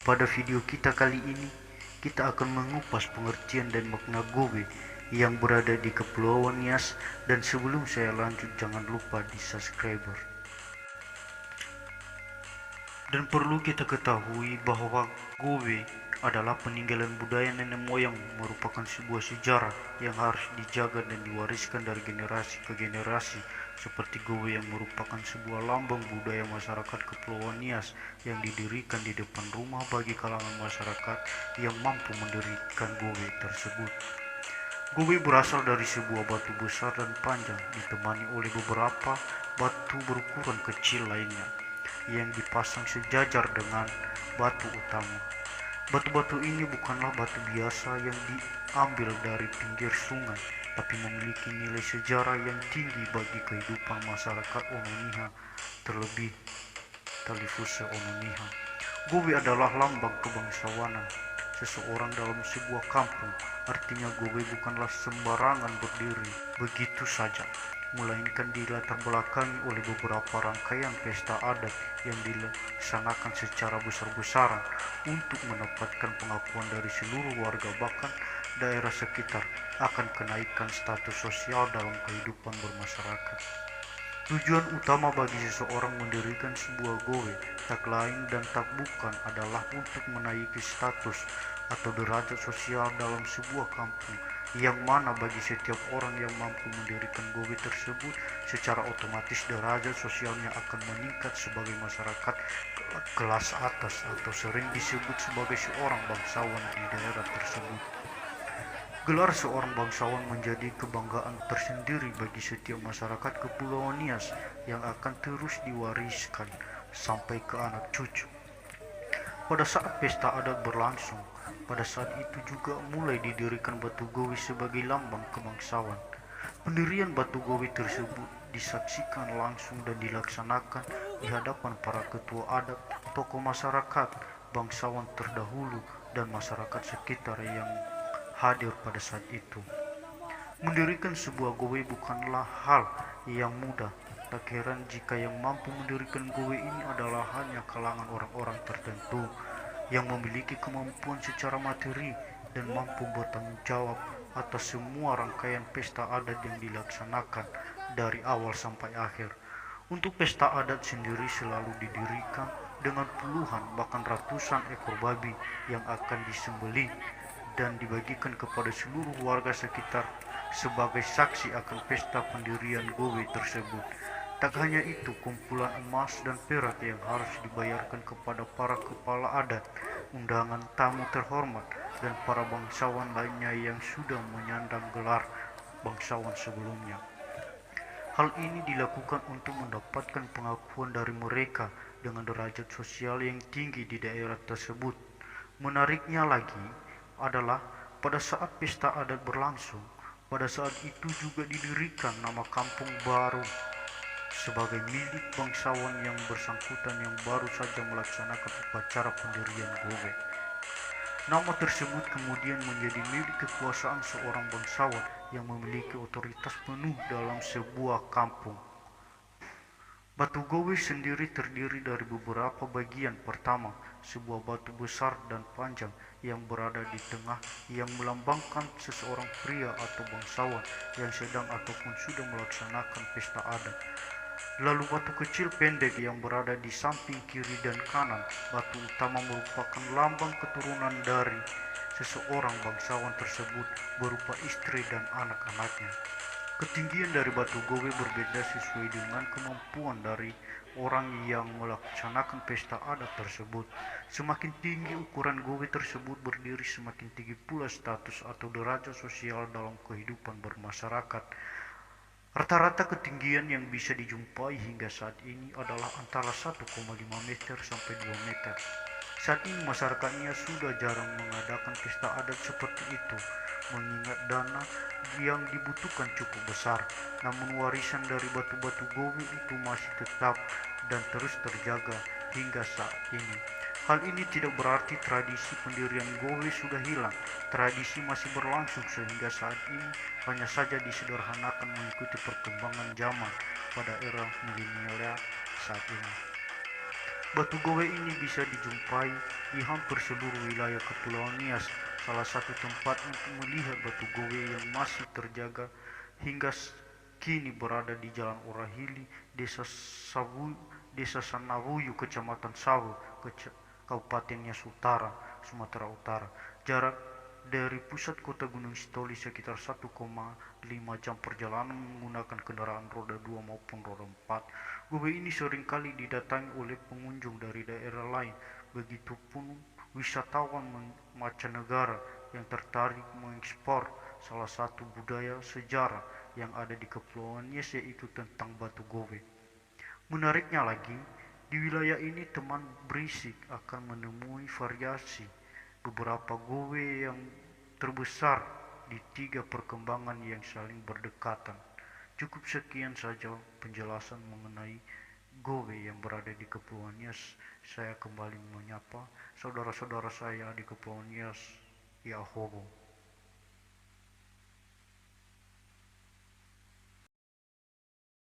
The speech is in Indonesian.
Pada video kita kali ini, kita akan mengupas pengertian dan makna gobe yang berada di Kepulauan Nias, dan sebelum saya lanjut jangan lupa di subscribe. Dan perlu kita ketahui bahwa gobe adalah peninggalan budaya nenek moyang, merupakan sebuah sejarah yang harus dijaga dan diwariskan dari generasi ke generasi, seperti gobe yang merupakan sebuah lambang budaya masyarakat Kepulauan Nias yang didirikan di depan rumah bagi kalangan masyarakat yang mampu mendirikan gobe tersebut. Gobe berasal dari sebuah batu besar dan panjang ditemani oleh beberapa batu berukuran kecil lainnya yang dipasang sejajar dengan batu utama. Batu-batu ini bukanlah batu biasa yang diambil dari pinggir sungai, tapi memiliki nilai sejarah yang tinggi bagi kehidupan masyarakat Ononiha, terlebih Talifuse Ononiha. Gobe adalah lambang kebangsawanan seseorang dalam sebuah kampung. Artinya gobe bukanlah sembarangan berdiri begitu saja, melainkan dilatar belakangi oleh beberapa rangkaian pesta adat yang dilaksanakan secara besar-besaran untuk mendapatkan pengakuan dari seluruh warga bahkan daerah sekitar akan kenaikan status sosial dalam kehidupan bermasyarakat. Tujuan utama bagi seseorang mendirikan sebuah gowe tak lain dan tak bukan adalah untuk menaiki status atau derajat sosial dalam sebuah kampung, yang mana bagi setiap orang yang mampu mendirikan gowe tersebut secara otomatis derajat sosialnya akan meningkat sebagai masyarakat kelas atas atau sering disebut sebagai seorang bangsawan di daerah tersebut. Gelar seorang bangsawan menjadi kebanggaan tersendiri bagi setiap masyarakat Kepulauan Nias yang akan terus diwariskan sampai ke anak cucu. Pada saat pesta adat berlangsung, pada saat itu juga mulai didirikan batu gowi sebagai lambang kebangsawan. Pendirian batu gowi tersebut disaksikan langsung dan dilaksanakan di hadapan para ketua adat, tokoh masyarakat, bangsawan terdahulu, dan masyarakat sekitar yang hadir pada saat itu. Mendirikan sebuah gowe bukanlah hal yang mudah. Tak heran jika yang mampu mendirikan gowe ini adalah hanya kalangan orang-orang tertentu yang memiliki kemampuan secara materi dan mampu bertanggung jawab atas semua rangkaian pesta adat yang dilaksanakan dari awal sampai akhir. Untuk pesta adat sendiri selalu didirikan dengan puluhan bahkan ratusan ekor babi yang akan disembelih dan dibagikan kepada seluruh warga sekitar sebagai saksi akan pesta pendirian gowe tersebut. Tak hanya itu, kumpulan emas dan perak yang harus dibayarkan kepada para kepala adat, undangan tamu terhormat, dan para bangsawan lainnya yang sudah menyandang gelar bangsawan sebelumnya. Hal ini dilakukan untuk mendapatkan pengakuan dari mereka dengan derajat sosial yang tinggi di daerah tersebut. Menariknya lagi adalah pada saat pesta adat berlangsung, pada saat itu juga didirikan nama kampung baru sebagai milik bangsawan yang bersangkutan yang baru saja melaksanakan upacara pendirian gowe. Nama tersebut kemudian menjadi milik kekuasaan seorang bangsawan yang memiliki otoritas penuh dalam sebuah kampung. Batu gowe sendiri terdiri dari beberapa bagian. Pertama, sebuah batu besar dan panjang yang berada di tengah yang melambangkan seseorang pria atau bangsawan yang sedang ataupun sudah melaksanakan pesta adat. Lalu batu kecil pendek yang berada di samping kiri dan kanan. Batu utama merupakan lambang keturunan dari seseorang bangsawan tersebut berupa istri dan anak-anaknya. Ketinggian dari batu gowe berbeda sesuai dengan kemampuan dari orang yang melaksanakan pesta adat tersebut. Semakin tinggi ukuran gowe tersebut berdiri, semakin tinggi pula status atau derajat sosial dalam kehidupan bermasyarakat. Rata-rata ketinggian yang bisa dijumpai hingga saat ini adalah antara 1,5 meter sampai 2 meter. Saat ini masyarakatnya sudah jarang mengadakan pesta adat seperti itu, mengingat dana yang dibutuhkan cukup besar. Namun warisan dari batu-batu gowe itu masih tetap dan terus terjaga hingga saat ini. Hal ini tidak berarti tradisi pendirian gowe sudah hilang. Tradisi masih berlangsung sehingga saat ini, hanya saja disederhanakan mengikuti perkembangan zaman pada era milenial saat ini. Batu gowe ini bisa dijumpai di hampir seluruh wilayah Kepulauan Nias. Salah satu tempat untuk melihat batu gowe yang masih terjaga hingga kini berada di Jalan Orahili, Desa Sanawuyu, Kecamatan Sawu, Kabupaten Nias Utara, Sumatera Utara. Jarak dari pusat kota Gunung Sitoli sekitar 1,5 jam perjalanan menggunakan kendaraan roda 2 maupun roda 4. Gua ini seringkali didatangi oleh pengunjung dari daerah lain, begitupun wisatawan mancanegara yang tertarik mengekspor salah satu budaya sejarah yang ada di Kepulauan Nias, yaitu tentang batu gobe. Menariknya lagi, di wilayah ini teman berisik akan menemui variasi beberapa gowe yang terbesar di tiga perkembangan yang saling berdekatan. Cukup sekian saja penjelasan mengenai gowe yang berada di Kepulauan Nias. Saya kembali menyapa saudara-saudara saya di Kepulauan Nias. Ya hobo.